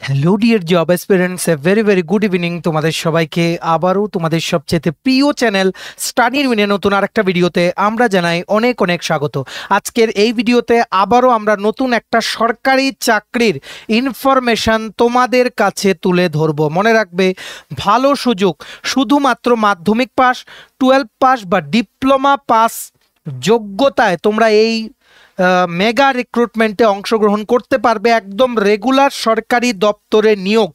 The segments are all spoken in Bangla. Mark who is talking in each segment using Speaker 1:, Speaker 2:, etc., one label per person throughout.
Speaker 1: Hello dear job aspirants, a very very good evening তোমাদের সবাইকে। আবারও তোমাদের সবচেয়ে প্রিয় চ্যানেল স্টাডি উইনে নতুন আরেকটা ভিডিওতে আমরা জানাই অনেক অনেক স্বাগত। আজকের এই ভিডিওতে আবারও আমরা নতুন একটা সরকারি চাকরির ইনফরমেশন তোমাদের কাছে তুলে ধরবো। মনে রাখবে, ভালো সুযোগ, শুধুমাত্র মাধ্যমিক পাস, 12 পাস বা ডিপ্লোমা পাস যোগ্যতায় তোমরা এই মেগা রিক্রুটমেন্টে অংশগ্রহণ করতে পারবে। একদম রেগুলার সরকারি দপ্তরে নিয়োগ,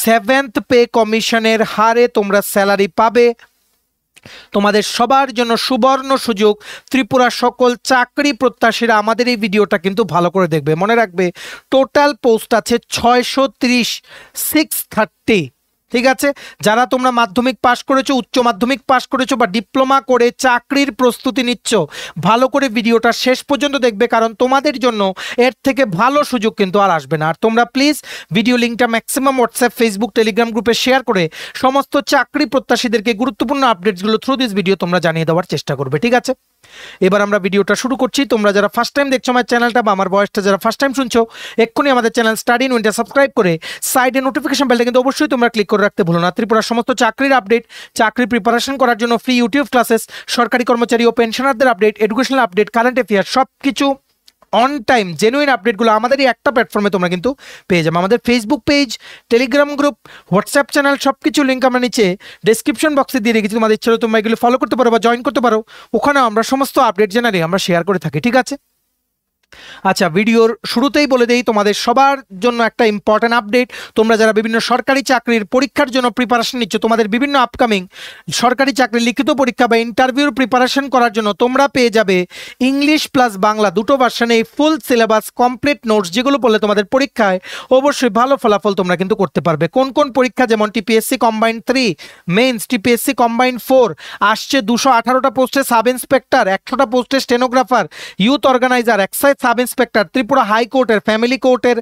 Speaker 1: 7th পে কমিশনের হারে তোমরা স্যালারি পাবে। তোমাদের সবার জন্য সুবর্ণ সুযোগ। ত্রিপুরা সকল চাকরি প্রত্যাশীরা আমাদের এই ভিডিওটা কিন্তু ভালো করে দেখবে। মনে রাখবে, টোটাল পোস্ট আছে 630, 630। ঠিক আছে, যারা তোমরা মাধ্যমিক পাস করেছো, উচ্চ মাধ্যমিক পাস করেছো বা ডিপ্লোমা করে চাকরির প্রস্তুতি নিচ্ছ, ভালো করে ভিডিওটা শেষ পর্যন্ত দেখবে, কারণ তোমাদের জন্য এর থেকে ভালো সুযোগ কিন্তু আর আসবে না। আর তোমরা প্লিজ ভিডিও লিঙ্কটা ম্যাক্সিমাম হোয়াটসঅ্যাপ, ফেসবুক, টেলিগ্রাম গ্রুপে শেয়ার করে সমস্ত চাকরি প্রত্যাশীদেরকে গুরুত্বপূর্ণ আপডেটসগুলো থ্রু দিস ভিডিও তোমরা জানিয়ে দেওয়ার চেষ্টা করবে। ঠিক আছে, এবার আমরা ভিডিওটা শুরু করছি। তোমরা যারা ফার্স্ট টাইম দেখছো আমার চ্যানেলটা বা আমার ভয়েসটা যারা ফার্স্ট টাইম শুনছো, এক্ষুনি আমাদের চ্যানেল স্টাডি ইন উইনটা সাবস্ক্রাইব করে সাইডে নোটিফিকেশন বেলটা কিন্তু অবশ্যই তোমরা ক্লিক করে রাখতে ভুলো না। ত্রিপুরার সমস্ত চাকরির আপডেট, চাকরি প্রিপারেশন করার জন্য ফ্রি ইউটিউব ক্লাসেস, সরকারি কর্মচারী ও পেনশনারদের update, educational update, current affair, সব কিছু অন টাইম জেনুইন আপডেটগুলো আমাদের এই একটা প্ল্যাটফর্মে তোমরা কিন্তু পেয়ে যাবে। আমাদের Facebook page, Telegram group, WhatsApp channel, সব কিছু লিঙ্ক আমরা নিচে ডেসক্রিপশন বক্সে দিয়ে রেখেছি। তোমাদের ইচ্ছা হলে তোমরা এগুলো ফলো করতে পারো বা জয়েন করতে পারো। ওখানে আমরা সমস্ত আপডেট জেনারে আমরা শেয়ার করে থাকি। ঠিক আছে, আচ্ছা, ভিডিওর শুরুতেই বলে দেই তোমাদের সবার জন্য একটা ইম্পর্টেন্ট আপডেট। তোমরা যারা বিভিন্ন সরকারি চাকরির পরীক্ষার জন্য প্রিপারেশন নিচ্ছ, তোমাদের বিভিন্ন আপকামিং সরকারি চাকরির লিখিত পরীক্ষা বা ইন্টারভিউর প্রিপারেশন করার জন্য তোমরা পেয়ে যাবে ইংলিশ প্লাস বাংলা দুটো ভার্সনে এই ফুল সিলেবাস কমপ্লিট নোটস, যেগুলো পড়লে তোমাদের পরীক্ষায় অবশ্যই ভালো ফলাফল তোমরা কিন্তু করতে পারবে। কোন কোন পরীক্ষা, যেমন TPSC combined 3 mains, TPSC combined 4 আসছে, 218টা পোস্টে সাব ইন্সপেক্টর, 100টা পোস্টে stenographer, youth organiser, excise sub inspector, Tripura হাইকোর্টের, ফ্যামিলি কোর্টের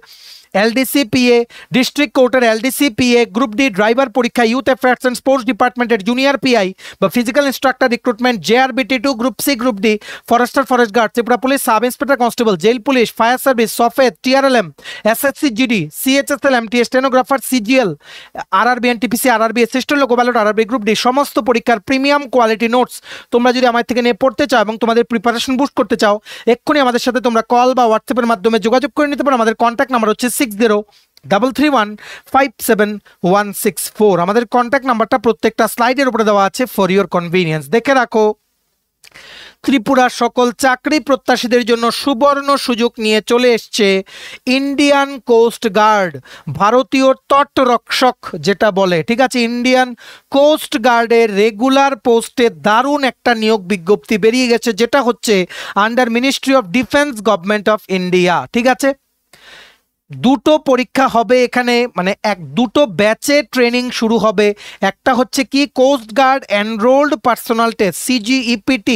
Speaker 1: এলডিসিপিএ, ডিস্ট্রিক্ট কোর্টের এলডিসিপিএ, গ্রুপ ডি ড্রাইভার পরীক্ষা, ইউথ অ্যাফেয়ার্স অ্যান্ড স্পোর্টস ডিপার্টমেন্টের জুনিয়র পিআই বা physical instructor recruitment, JRBT2, group C, group D, forester, forest guard, Tripura police sub inspector constable, jail police, fire service, সফেদ, TRLM, SSC GD, CHSL MT, stenographer, CGL, RRB, NTPC, RRB, assistant লোকো ব্যালট, RRB গ্রুপ ডি, সমস্ত পরীক্ষার প্রিমিয়াম কোয়ালিটি নোটস তোমরা যদি আমার থেকে নিয়ে পড়তে চাও এবং তোমাদের প্রিপারেশন বুস্ট করতে চাও, এক্ষুনি আমাদের সাথে তোমরা কল বা হোয়াটসঅ্যাপের মাধ্যমে যোগাযোগ করে নিতে পারো। আমাদের কন্ট্যাক্ট নাম্বার হচ্ছে 6033157164। আমাদের কন্ট্যাক্ট নাম্বারটা প্রত্যেকটা স্লাইডের উপরে দেওয়া আছে ফর ইউর কনভিনিয়েন্স। দেখে রাখো, ত্রিপুরার সকল চাকরি প্রত্যাশীদের জন্য সুবর্ণ সুযোগ নিয়ে চলে এসছে ইন্ডিয়ান কোস্ট গার্ড, ভারতীয় তট রক্ষক যেটা বলে। ঠিক আছে, ইন্ডিয়ান কোস্ট গার্ডের রেগুলার পোস্টে দারুণ একটা নিয়োগ বিজ্ঞপ্তি বেরিয়ে গেছে, যেটা হচ্ছে under ministry of defence, government of India. ঠিক আছে, দুটো পরীক্ষা হবে এখানে, মানে দুটো ব্যাচে ট্রেনিং শুরু হবে। একটা হচ্ছে কি, coast guard enrolled personnel test, CGEPT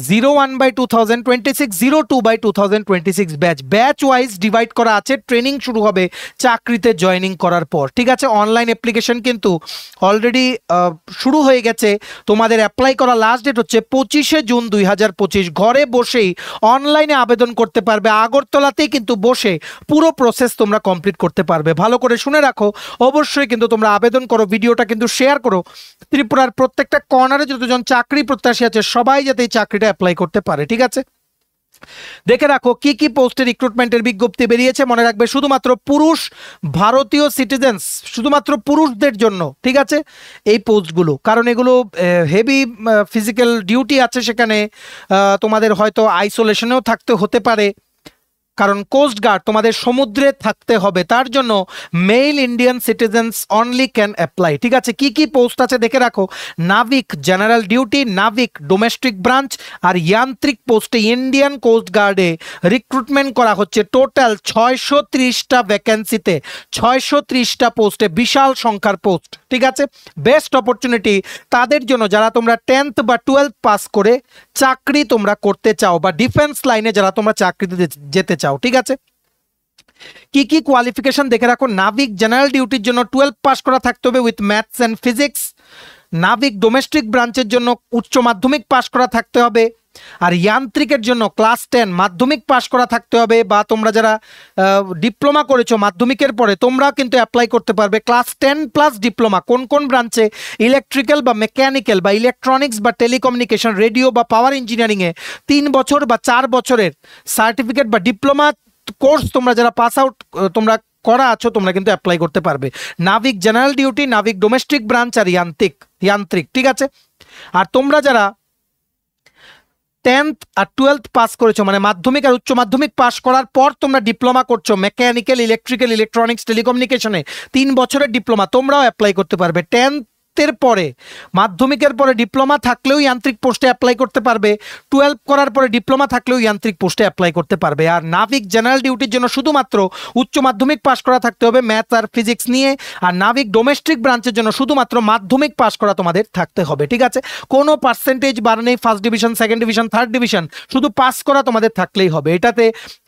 Speaker 1: 01/2026, 02/2026 batch wise divide করা আছে। ট্রেনিং শুরু হবে চাকরিতে জয়েনিং করার পর। ঠিক আছে, অনলাইন অ্যাপ্লিকেশন কিন্তু অলরেডি শুরু হয়ে গেছে। তোমাদের অ্যাপ্লাই করা লাস্ট ডেট হচ্ছে 25শে জুন 2025। ঘরে বসেই অনলাইনে আবেদন করতে পারবে, আগরতলাতেই কিন্তু বসে পুরো প্রসেস তোমরা কমপ্লিট করতে পারবে। ভালো করে শুনে রাখো, অবশ্যই কিন্তু তোমরা আবেদন করো, ভিডিওটা কিন্তু শেয়ার করো। ত্রিপুরার প্রত্যেকটা কর্নারে যতজন চাকরি প্রত্যাশী আছে সবাই যাতে এই চাকরিটা অ্যাপ্লাই করতে পারে। ঠিক আছে, দেখে রাখো কি কি পোস্টে রিক্রুটমেন্টের বিজ্ঞপ্তি বেরিয়েছে। মনে রাখবে, শুধুমাত্র পুরুষ ভারতীয় সিটিজেন্স, শুধুমাত্র পুরুষদের জন্য। ঠিক আছে, এই পোস্টগুলো, কারণ এগুলো হেভি ফিজিক্যাল ডিউটি আছে সেখানে, তোমাদের হয়তো আইসোলেশনেও থাকতে হতে পারে, কারণ কোস্ট গার্ড তোমাদের সমুদ্রে থাকতে হবে, তার জন্য mail Indian citizens only can apply. ঠিক আছে, কি কি পোস্ট আছে দেখে রাখো। নাবিক জেনারেল ডিউটি, নাবিক ডোমেস্টিক ব্রাঞ্চ আর যান্ত্রিক পোস্টে ইন্ডিয়ান কোস্ট গার্ডে রিক্রুটমেন্ট করা হচ্ছে। টোটাল 630টা ভ্যাকেন্সিতে, 630টা পোস্টে, বিশাল সংখ্যার পোস্ট। ঠিক আছে, বেস্ট অপরচুনিটি তাদের জন্য যারা তোমরা 10th বা 12th পাস করে চাকরি তোমরা করতে চাও বা ডিফেন্স লাইনে যারা তোমরা চাকরিতে যেতে চাও। ঠিক আছে, কি কি কোয়ালিফিকেশন দেখে রাখো। নাবিক জেনারেল ডিউটির জন্য 12 পাস করা থাকতে হবে উইথ ম্যাথস অ্যান্ড ফিজিক্স। নাবিক ডোমেস্টিক ব্রাঞ্চের জন্য উচ্চ মাধ্যমিক পাস করা থাকতে হবে। আর যান্ত্রিকের জন্য ক্লাস 10 মাধ্যমিক পাস করা থাকতে হবে, বা তোমরা যারা ডিপ্লোমা করেছো মাধ্যমিকের পরে তোমরাও কিন্তু অ্যাপ্লাই করতে পারবে ক্লাস 10 প্লাস ডিপ্লোমা। কোন কোন ব্রাঞ্চে? ইলেকট্রিক্যাল বা মেকানিক্যাল বা ইলেকট্রনিক্স বা টেলিকমিউনিকেশন, রেডিও বা পাওয়ার ইঞ্জিনিয়ারিংয়ে 3 বছর বা 4 বছরের সার্টিফিকেট বা ডিপ্লোমা কোর্স তোমরা যারা পাস আউট তোমরা করা আছো তোমরা কিন্তু অ্যাপ্লাই করতে পারবে। নাবিক জেনারেল ডিউটি, নাবিক ডোমেস্টিক ব্রাঞ্চ আর যান্ত্রিক, ঠিক আছে। আর তোমরা যারা 10th আর 12th পাস করেছো, মানে মাধ্যমিক আর উচ্চ মাধ্যমিক পাস করার পর তোমরা ডিপ্লোমা করছো মেকানিক্যাল, ইলেকট্রিক্যাল, ইলেকট্রনিক্স, টেলিকমিউনিকেশনে 3 বছরের ডিপ্লোমা, তোমরাও অ্যাপ্লাই করতে পারবে। 10th পরে মাধ্যমিকের পরে ডিপ্লোমা থাকলেও যান্ত্রিক পোস্টে অ্যাপ্লাই করতে পারবে, 12 করার পরে ডিপ্লোমা থাকলেও যান্ত্রিক পোস্টে অ্যাপ্লাই করতে পারবে। আর নাবিক জেনারেল ডিউটির জন্য শুধুমাত্র উচ্চ মাধ্যমিক পাস করা থাকতে হবে ম্যাথ আর ফিজিক্স নিয়ে, আর নাবিক ডোমেস্টিক ব্রাঞ্চের জন্য শুধুমাত্র মাধ্যমিক পাস করা তোমাদের থাকতে হবে, ঠিক আছে। কোনো পার্সেন্টেজ বার নেই, first division, second division, third division, শুধু পাস করা তোমাদের থাকলেই হবে। এটাতে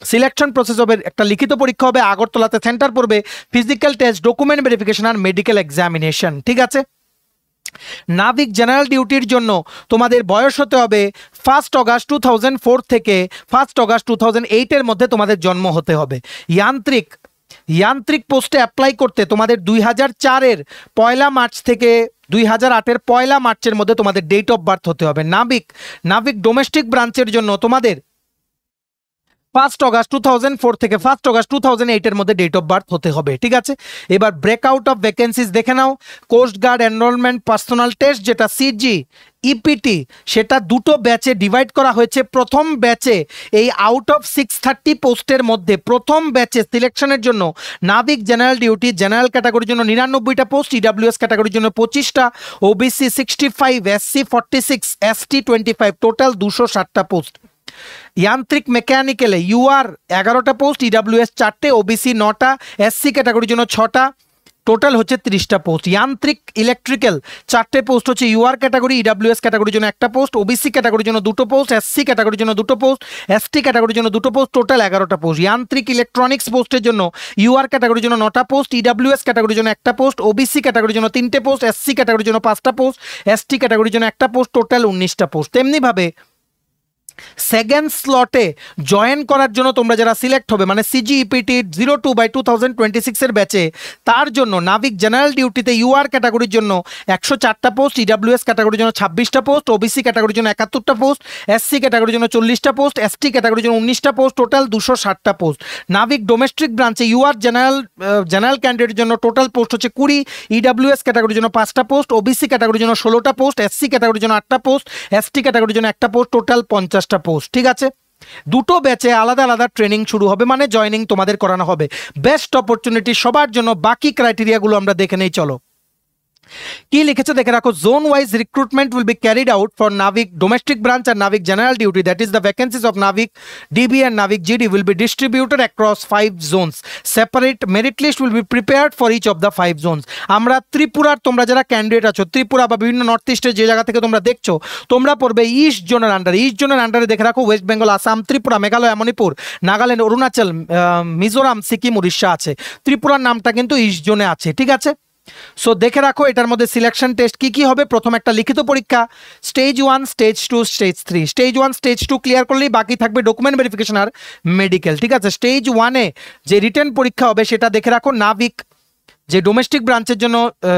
Speaker 1: সিলেকশন প্রসেস হবে, একটা লিখিত পরীক্ষা হবে, আগরতলাতে সেন্টার পড়বে, ফিজিক্যাল টেস্ট, ডকুমেন্ট ভেরিফিকেশন আর মেডিকেল এক্সামিনেশন, ঠিক আছে। নাবিক জেনারেল ডিউটির জন্য তোমাদের বয়স হতে হবে 1 অগাস্ট 2004 থেকে 1 অগাস্ট 2008 এর মধ্যে তোমাদের জন্ম হতে হবে। যান্ত্রিক পোস্টে অ্যাপ্লাই করতে তোমাদের 2004-এর 1 মার্চ থেকে 2008-এর 1 মার্চের মধ্যে তোমাদের ডেট অফ বার্থ হতে হবে। নাবিক ডোমেস্টিক ব্রাঞ্চের জন্য তোমাদের 1 অগাস্ট 2004 থেকে 1 অগাস্ট 2008 এর মধ্যে ডেট অফ বার্থ হতে হবে, ঠিক আছে। এবার ব্রেকআউট অফ ভ্যাকেন্সিজ দেখে নাও। Coast guard enrolment personnel test যেটা সিজি ইপিটি, সেটা দুটো ব্যাচে ডিভাইড করা হয়েছে। প্রথম ব্যাচে এই আউট অফ 630 পোস্টের মধ্যে প্রথম ব্যাচে সিলেকশনের জন্য নাবিক জেনারেল ডিউটি জেনারেল ক্যাটাগরির জন্য 99টা পোস্ট, ইডাব্লিউএস ক্যাটাগরির জন্য 25টা, ওবিসি 65, এসসি 46, এসটি 25, টোটাল 260টা পোস্ট। যান্ত্রিক মেকানিক্যালে ইউআর 11টা পোস্ট, ইডাব্লিউএস 4টে, ওবিসি 9টা, এসসি ক্যাটাগরির জন্য 6টা, টোটাল হচ্ছে 30টা পোস্ট। যান্ত্রিক ইলেকট্রিক্যাল 4টে পোস্ট হচ্ছে ইউআর ক্যাটাগরি, ইডাব্লিউএস ক্যাটাগরির জন্য 1টা পোস্ট, ওবিসি ক্যাটাগরির জন্য 2টো পোস্ট, এসসি ক্যাটাগরির জন্য 2টো পোস্ট, এসটি ক্যাটাগরির জন্য 2টো পোস্ট, টোটাল 11টা পোস্ট। যান্ত্রিক ইলেকট্রনিক্স পোস্টের জন্য ইউআর ক্যাটাগরির জন্য 9টা পোস্ট, ইডাব্লিউএস ক্যাটাগরির জন্য 1টা পোস্ট, ওবিসি ক্যাটাগরির জন্য 3টে পোস্ট, এসসি ক্যাটাগরির জন্য 5টা পোস্ট, এসটি ক্যাটাগরির জন্য 1টা পোস্ট, টোটাল 19টা পোস্ট। তেমনিভাবে সেকেন্ড স্লটে জয়েন করার জন্য তোমরা যারা সিলেক্ট হবে, মানে সিজিইপিটি 02/2026 এর ব্যাচে, তার জন্য নাবিক জেনারেল ডিউটিতে ইউআর ক্যাটাগরির জন্য 104টা পোস্ট, ইডাব্লিউএস ক্যাটাগরির জন্য 26টা পোস্ট, ওবিসি ক্যাটাগরির জন্য 71টা পোস্ট, এসসি ক্যাটাগরির জন্য 40টা পোস্ট, এসটি ক্যাটাগরির জন্য 19টা পোস্ট, টোটাল 260টা পোস্ট। নাবিক ডোমেস্টিক ব্রাঞ্চে ইউআর জেনারেল ক্যান্ডিডেটের জন্য টোটাল পোস্ট হচ্ছে 20, ইডাব্লিউএস ক্যাটাগরির জন্য 5টা পোস্ট, ওবিসি ক্যাটাগরির জন্য 16টা পোস্ট, এসসি ক্যাটাগরির জন্য 8টা পোস্ট, এসটি ক্যাটাগরির জন্য 1টা পোস্ট, টোটাল 50টা পোস্ট, ঠিক আছে। দুটো ব্যাচে আলাদা আলাদা ট্রেনিং শুরু হবে, মানে জয়েনিং তোমাদের করানো হবে। বেস্ট অপরচুনিটি সবার জন্য। বাকি ক্রাইটেরিয়াগুলো আমরা দেখে নেই, চলো। কি লিখেছে দেখে রাখো। Zone wise recruitment will be carried out for নাবিক ডোমেস্টিক ব্রাঞ্চ আর নাবিক general duty, that is the vacancies of নাবিক ডিবি and নাবিক GD will be distributed across 5 zones. Separate merit list will be prepared for each of the 5 zones. আমরা ত্রিপুরার তোমরা যারা ক্যান্ডিডেট আছো, ত্রিপুরা বা বিভিন্ন নর্থ ইস্টের যে জায়গা থেকে তোমরা দেখছো, তোমরা পড়বে ইস্ট জোনের আন্ডারে। ইস্ট জোনের আন্ডারে দেখে রাখো ওয়েস্ট বেঙ্গল, আসাম, ত্রিপুরা, মেঘালয়, মণিপুর, নাগাল্যান্ড, অরুণাচল, মিজোরাম, সিকিম, উড়িষ্যা আছে। ত্রিপুরার নামটা কিন্তু ইস্ট জোনে আছে, ঠিক আছে। সো দেখে রাখো এটার মধ্যে সিলেকশন টেস্ট কি কি হবে। প্রথম একটা লিখিত পরীক্ষা, stage 1, stage 2, stage 3। Stage 1, stage 2 clear করলেই বাকি থাকবে ডকুমেন্ট ভেরিফিকেশন আর মেডিকেল, ঠিক আছে। স্টেজ 1-এ যে রিটেন পরীক্ষা হবে সেটা দেখে রাখো। নাবিক যে ডোমেস্টিক ব্রাঞ্চের জন্য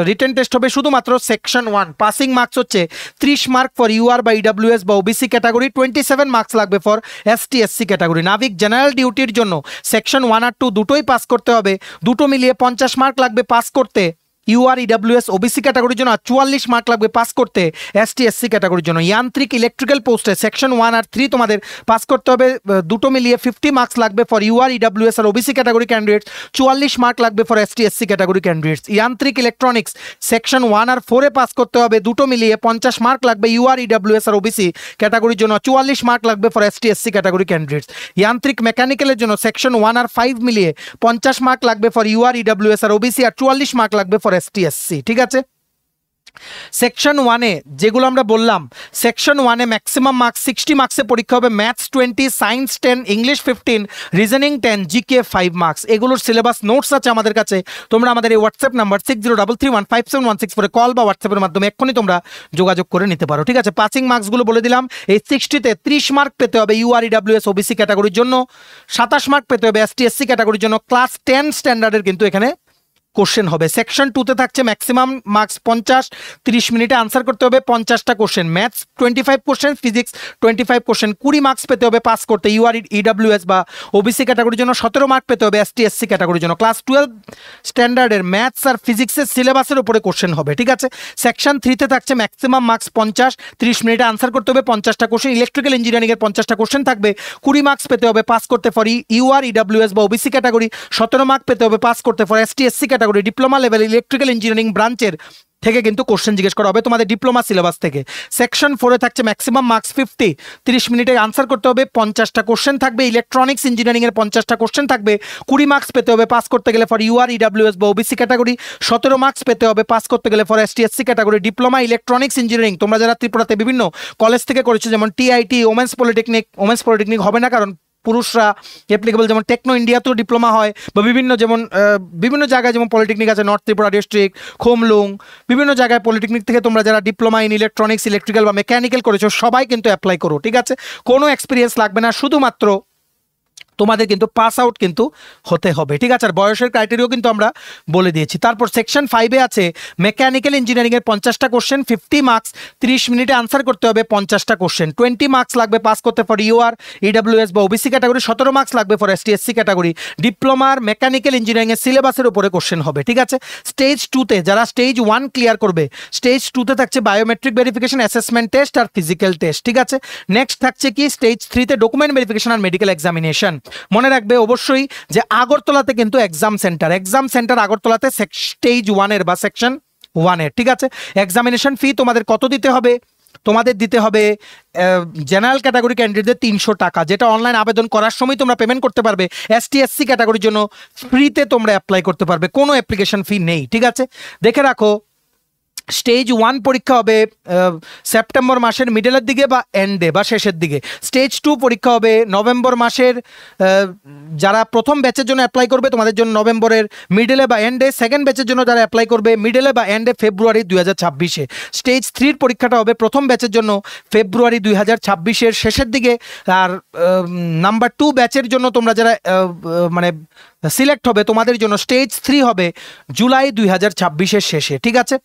Speaker 1: রিটেন টেস্ট হবে শুধুমাত্র সেকশন 1। পাসিং মার্কস হচ্ছে 30 মার্ক ফর ইউআর বা ইডাব্লিউএস বা ওবিসি ক্যাটাগরি, 27 মার্কস লাগবে ফর এসটি এসসি ক্যাটাগরি। নাবিক জেনারেল ডিউটির জন্য সেকশন 1 আর 2 দুটোই পাস করতে হবে, দুটো মিলিয়ে 50 মার্ক লাগবে পাস করতে ইউআর ইডাব্লিউএস ওবিসি ক্যাটাগরির জন্য, আর 44 মার্ক লাগবে পাস করতে এসটি এসসি ক্যাটাগরির জন্য। যান্ত্রিক ইলেকট্রিক্যাল পোস্টে সেকশন 1 আর 3 তোমাদের পাস করতে হবে, দুটো মিলিয়ে 50 মার্কস লাগবে ফর ইউআর ইডাব্লিউএস আর ওবিসি ক্যাটাগরি ক্যান্ডিডেটস, 44 মার্ক লাগবে for ST SC category candidates. যান্ত্রিক ইলেকট্রনিক্স সেকশন 1 আর 4-এ পাস করতে হবে, দুটো মিলিয়ে 50 মার্ক লাগবে ইউআর ইডাব্লিউএস আর ওবিসি ক্যাটাগরির জন্য, 44 মার্ক লাগবে for ST SC category candidates. যান্ত্রিক মেকানিক্যালের জন্য সেকশন 1 আর 5 মিলিয়ে 50 মার্ক লাগবে ফর ইউআর ইডাব্লিউএস আর ওবিসি, আর 44 মার্ক লাগবে ফর এসটি এসসি, ঠিক আছে। সেকশন 1-এ যেগুলো আমরা বললাম, সেকশন 1-এ ম্যাক্সিমাম মার্কস 60 মার্কসে পরীক্ষা হবে। Maths 20, science 10, English 15, reasoning 10, GK 5 marks. এগুলোর সিলেবাস নোটস আছে আমাদের কাছে। তোমরা আমাদের এই হোয়াটসঅ্যাপ নাম্বার 6033157164 কল বা হোয়াটসঅ্যাপের মাধ্যমে এক্ষুনি তোমরা যোগাযোগ করে নিতে পারো। ঠিক আছে, পাসিং মার্কসগুলো বলে দিলাম। এই 60-তে 30 মার্ক পেতে হবে ইউআরইডব্লিউএস ওবিসি ক্যাটাগরির জন্য, 27 মার্ক পেতে হবে এসটি এসসি ক্যাটাগরির জন্য। ক্লাস 10 স্ট্যান্ডার্ডের কিন্তু এখানে কোশ্চেন হবে। সেকশন 2-তে থাকছে ম্যাক্সিমাম মার্কস 50, 30 মিনিটে আনসার করতে হবে 50টা question. Maths 25 question, physics 25 question. 20 marks পেতে হবে পাস করতে ইউআরইডব্লিউএস বা ওবিসি ক্যাটাগরির জন্য। 17 মার্ক পেতে হবে এসটি এসসি ক্যাটাগরির জন্য। ক্লাস 12 স্ট্যান্ডার্ডের ম্যাথস আর ফিজিক্সের সিলেবাসের উপরে কোশ্চেন হবে। ঠিক আছে, সেকশন 3-তে থাকছে ম্যাক্সিমাম মার্কস 50, 30 মিনিটে আনসার করতে হবে 50টা কোশ্চেন। ইলেকট্রিক্যাল ইঞ্জিনিয়ারিংয়ের 50টা কোশ্চেন থাকবে। 20 মার্কস পেতে হবে পাস করতে ফর ইউআরইডব্লিউএস বা ওবিসি ক্যাটাগরি। 17 মার্ক পেতে হবে পাস করতে for ST SC category. Diploma level electrical engineering ব্রাঞ্চের থেকে কিন্তু কোশ্চেন জিজ্ঞেস করা হবে তোমাদের ডিপ্লোমা সিলেবাস থেকে। সেকশন 4-এ থাকছে ম্যাক্সিমাম মার্কস 50, 30 মিনিটে আনসার করতে হবে 50টা কোশ্চেন থাকবে। ইলেকট্রনিক্স ইঞ্জিনিয়ারিংয়ের 50টা কোশ্চেন থাকবে। 20 মার্কস পেতে হবে পাস করতে গেলে ফর ইউআরইডব্লিউএস বা ওবিসি ক্যাটাগরি। 17 মার্কস পেতে হবে পাস করতে গেলে for ST SC category. Diploma electronics engineering তোমরা যারা ত্রিপুরাতে বিভিন্ন কলেজ থেকে করেছো, যেমন টিআইটি, ওমেন্স পলিটেকনিক হবে না কারণ পুরুষরা অ্যাপ্লিকেবল, যেমন টেকনো ইন্ডিয়াতেও ডিপ্লোমা হয় বা বিভিন্ন জায়গায় যেমন পলিটেকনিক আছে, নর্থ ত্রিপুরা ডিস্ট্রিক্ট, খোমলুং, বিভিন্ন জায়গায় পলিটেকনিক থেকে তোমরা যারা ডিপ্লোমা ইন ইলেকট্রনিক্স, ইলেকট্রিক্যাল বা মেকানিক্যাল করেছো সবাই কিন্তু অ্যাপ্লাই করো। ঠিক আছে, কোনো এক্সপিরিয়েন্স লাগবে না, শুধুমাত্র তোমাদের কিন্তু পাস আউট কিন্তু হতে হবে। ঠিক আছে, আর বয়সের ক্রাইটেরিয়াও কিন্তু আমরা বলে দিয়েছি। তারপর সেকশন 5-এ আছে মেকানিক্যাল ইঞ্জিনিয়ারিংয়ের 50টা কোশ্চেন, 50 মার্কস, 30 মিনিটে আনসার করতে হবে 50টা কোশ্চেন। 20 মার্কস লাগবে পাস করতে ফর ইউআরইডব্লিউএস বা ওবিসি ক্যাটাগরি। 17 মার্কস লাগবে ফর এসটি এসসি ক্যাটাগরি। ডিপ্লোমার মেকানিক্যাল ইঞ্জিনিয়ারিংয়ের সিলেবাসের উপরে কোশ্চেন হবে। ঠিক আছে, স্টেজ 2-তে যারা স্টেজ 1 ক্লিয়ার করবে, স্টেজ 2-তে থাকছে বায়োমেট্রিক ভেরিফিকেশন, অ্যাসেসমেন্ট টেস্ট আর ফিজিক্যাল টেস্ট। ঠিক আছে, নেক্সট থাকছে কি স্টেজ 3-তে ডকুমেন্ট ভেরিফিকেশন আর মেডিকেল এক্সামিনেশন। মনে রাখবে অবশ্যই যে আগরতলাতে কিন্তু এক্সাম সেন্টার আগরতলাতে স্টেজ 1-এর বা সেকশন 1-এর। ঠিক আছে, এক্সামিনেশন ফি তোমাদের কত দিতে হবে? তোমাদের দিতে হবে জেনারেল ক্যাটাগরি ক্যান্ডিডেটদের 300 টাকা, যেটা অনলাইন আবেদন করার সময় তোমরা পেমেন্ট করতে পারবে। এসটি এসসি ক্যাটাগরির জন্য ফ্রিতে তোমরা অ্যাপ্লাই করতে পারবে, কোনো অ্যাপ্লিকেশন ফি নেই। ঠিক আছে, দেখে রাখো স্টেজ 1 পরীক্ষা হবে সেপ্টেম্বর মাসের মিডলের দিকে বা এন্ডে বা শেষের দিকে। স্টেজ 2 পরীক্ষা হবে নভেম্বর মাসের, যারা প্রথম ব্যাচের জন্য অ্যাপ্লাই করবে তোমাদের জন্য নভেম্বরের মিডলে বা এন্ডে। সেকেন্ড ব্যাচের জন্য যারা অ্যাপ্লাই করবে মিডলে বা এন্ডে ফেব্রুয়ারি 2026-এ। স্টেজ 3-র পরীক্ষাটা হবে প্রথম ব্যাচের জন্য ফেব্রুয়ারি 2026-এর শেষের দিকে। আর নাম্বার 2 ব্যাচের জন্য তোমরা যারা মানে সিলেক্ট হবে তোমাদের জন্য স্টেজ 3 হবে জুলাই 2026-এর শেষে। ঠিক আছে,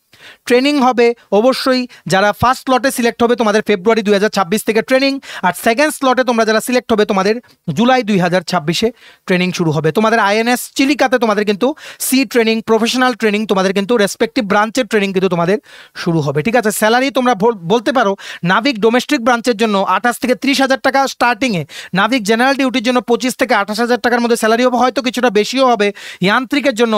Speaker 1: ট্রেনিং হবে অবশ্যই যারা ফার্স্ট স্লটে সিলেক্ট হবে তোমাদের ফেব্রুয়ারি 2026 থেকে ট্রেনিং, আর সেকেন্ড স্লটে তোমরা যারা সিলেক্ট হবে তোমাদের জুলাই 2026-এ ট্রেনিং শুরু হবে। তোমাদের আইএনএস চিলিকাতে তোমাদের কিন্তু সি ট্রেনিং, প্রফেশনাল ট্রেনিং, তোমাদের কিন্তু রেসপেক্টিভ ব্রাঞ্চের ট্রেনিং কিন্তু তোমাদের শুরু হবে। ঠিক আছে, স্যালারি তোমরা বলতে পারো নাভিক ডোমেস্টিক ব্রাঞ্চের জন্য 28 থেকে 30,000 টাকা স্টার্টিংয়ে, নাভিক জেনারেল ডিউটির জন্য 25 থেকে 28,000 টাকার মধ্যে স্যালারি হবে, হয়তো কিছুটা বেশিও হবে। যান্ত্রিকের জন্য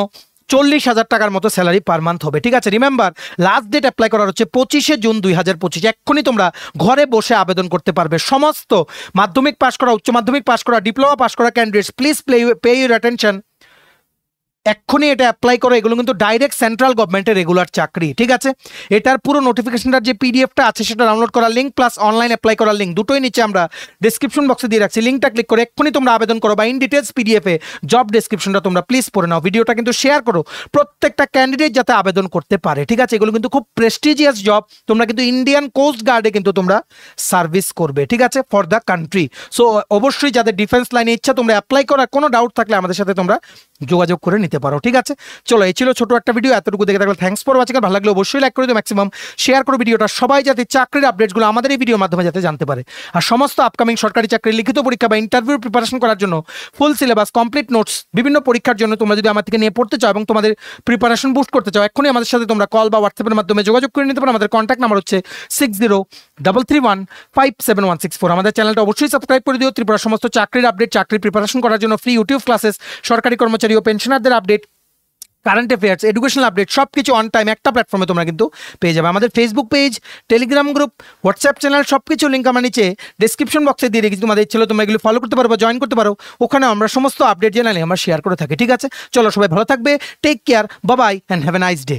Speaker 1: 40,000 টাকার মতো স্যালারি পার মান্থ হবে। ঠিক আছে, রিমেম্বার লাস্ট ডেট অ্যাপ্লাই করার হচ্ছে 25শে জুন 2025। এক্ষুনি তোমরা ঘরে বসে আবেদন করতে পারবে। সমস্ত মাধ্যমিক পাস করা, উচ্চ মাধ্যমিক পাস করা, ডিপ্লোমা পাস করা candidates please pay your attention, এক্ষুনি এটা অ্যাপ্লাই করো। এগুলো কিন্তু ডাইরেক্ট সেন্ট্রাল গভর্নমেন্টের রেগুলার চাকরি। ঠিক আছে, এটার পুরো নোটিফিকেশনটার যে পিডিএফটা আছে সেটা ডাউনলোড করার লিঙ্ক প্লাস অনলাইন অ্যাপ্লাই করার লিঙ্ক দুটোই নিচে আমরা ডেসক্রিপশন বক্সে দিয়ে রাখছি। লিঙ্কটা ক্লিক করে এক্ষুনি তোমরা আবেদন করো বা ইন ডিটেলস পিডিএফে জব ডেসক্রিপশনটা তোমরা প্লিজ পড়ে নাও। ভিডিওটা কিন্তু শেয়ার করো, প্রত্যেকটা ক্যান্ডিডেট যাতে আবেদন করতে পারে। ঠিক আছে, এগুলো কিন্তু খুব প্রেস্টিজিয়াস জব। তোমরা কিন্তু ইন্ডিয়ান কোস্ট গার্ডে কিন্তু তোমরা সার্ভিস করবে। ঠিক আছে, ফর দ্য কান্ট্রি। সো অবশ্যই যাদের ডিফেন্স লাইনে ইচ্ছা তোমরা অ্যাপ্লাই করার, কোনো ডাউট থাকলে আমাদের সাথে তোমরা যোগাযোগ করে নিতে পারো। ঠিক আছে, চলো এই ছিল ছোট একটা ভিডিও। এতটুকু দেখে থাকলে থ্যাঙ্কস ফর ওয়াচিং। ভালো লাগলে অবশ্যই লাইক করে দিও, ম্যাক্সিমাম শেয়ার করো ভিডিওটা, সবাই যাতে চাকরির আপডেটসগুলো আমাদের এই ভিডিওর মাধ্যমে যাতে জানতে পারে। আর সমস্ত আপকামিং সরকারি চাকরির লিখিত পরীক্ষা বা ইন্টারভিউর প্রিপারেশন করার জন্য ফুল সিলেবাস, কমপ্লিট নোটস, বিভিন্ন পরীক্ষার জন্য তোমরা যদি আমার থেকে নিয়ে পড়তে চাও এবং তোমাদের প্রিপারেশন বুস্ট করতে চাও, এক্ষুনি আমাদের সাথে তোমরা কল বা হোয়াটসঅ্যাপের মাধ্যমে যোগাযোগ করে নিতে পারো। আমাদের কন্ট্যাক্ট নাম্বার হচ্ছে 6033157164। আমাদের চ্যানেলটা অবশ্যই সাবস্ক্রাইব করে দিও। ত্রিপুরার সমস্ত চাকরির আপডেট, চাকরির প্রিপারেশন করার জন্য ফ্রি ইউটিউব ক্লাসেস, সরকারি কর্মচারী ও পেনশনারদের update, current affairs, educational update সবকিছু অন টাইম একটা প্ল্যাটফর্মে তোমরা কিন্তু পেয়ে যাবে। আমাদের Facebook page, Telegram group, WhatsApp channel সবকিছু লিঙ্ক আমরা নিচে ডেসক্রিপশন বক্সে দিয়ে রেখেছি। তোমাদের ইচ্ছে হলে তোমরা এগুলো ফলো করতে পারো বা জয়েন করতে পারো। ওখানে আমরা সমস্ত আপডেট জানালে আমরা শেয়ার করে থাকি। ঠিক আছে, চলো সবাই ভালো থাকবে, take care, bye bye and have a nice day.